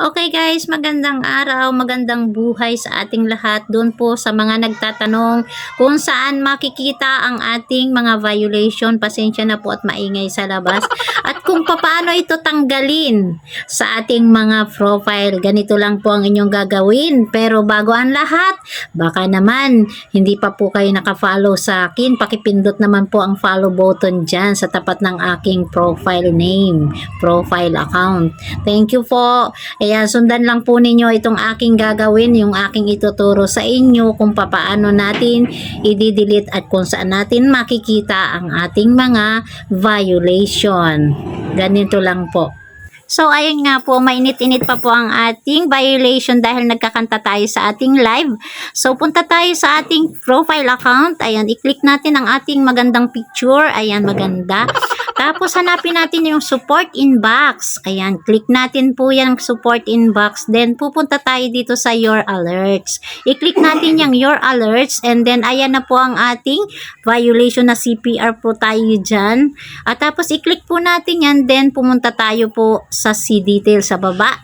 Okay guys, magandang araw, magandang buhay sa ating lahat. Doon po sa mga nagtatanong kung saan makikita ang ating mga violation, pasensya na po at maingay sa labas. At kung paano ito tanggalin sa ating mga profile, ganito lang po ang inyong gagawin. Pero bago ang lahat, baka naman hindi pa po kayo nakafollow sa akin, pakipindot naman po ang follow button dyan sa tapat ng aking profile name, profile account. Thank you po. Kaya sundan lang po ninyo itong aking gagawin, yung aking ituturo sa inyo kung paano natin i-delete at kung saan natin makikita ang ating mga violation. Ganito lang po. So, ayun nga po, mainit-init pa po ang ating violation dahil nagkakanta tayo sa ating live. So, punta tayo sa ating profile account. Ayan, i-click natin ang ating magandang picture. Ayan, maganda. Tapos, hanapin natin yung support inbox. Ayan, click natin po yung support inbox. Then, pupunta tayo dito sa your alerts. I-click natin yung your alerts. And then, ayan na po ang ating violation na CPR po tayo dyan. At tapos, i-click po natin yan. Then, pumunta tayo po sa see detail sa baba.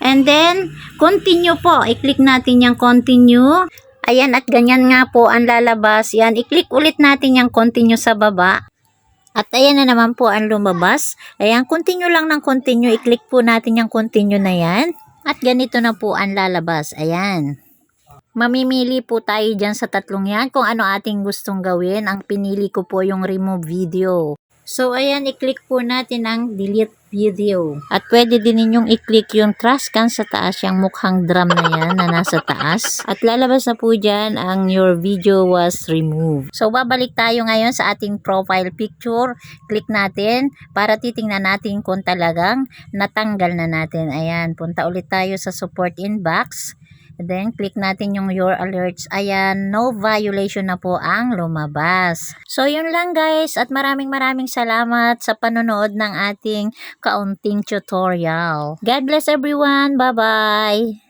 And then, continue po. I-click natin yung continue. Ayan, at ganyan nga po ang lalabas. Yan, i-click ulit natin yung continue sa baba. At ayan na naman po ang lumabas. Ayan, continue lang ng continue. I-click po natin yung continue na yan. At ganito na po ang lalabas. Ayan. Mamimili po tayo dyan sa tatlong yan kung ano ating gustong gawin. Ang pinili ko po yung remove video. So, ayan, i-click po natin ang delete video. At pwede din ninyong i-click yung trash can sa taas, yung mukhang drum na yan na nasa taas. At lalabas na po dyan ang your video was removed. So, babalik tayo ngayon sa ating profile picture. Click natin para titingnan natin kung talagang natanggal na natin. Ayan, punta ulit tayo sa support inbox. Then, click natin yung your alerts. Ayan, no violation na po ang lumabas. So, yun lang guys. At maraming salamat sa panonood ng ating kaunting tutorial. God bless everyone. Bye-bye!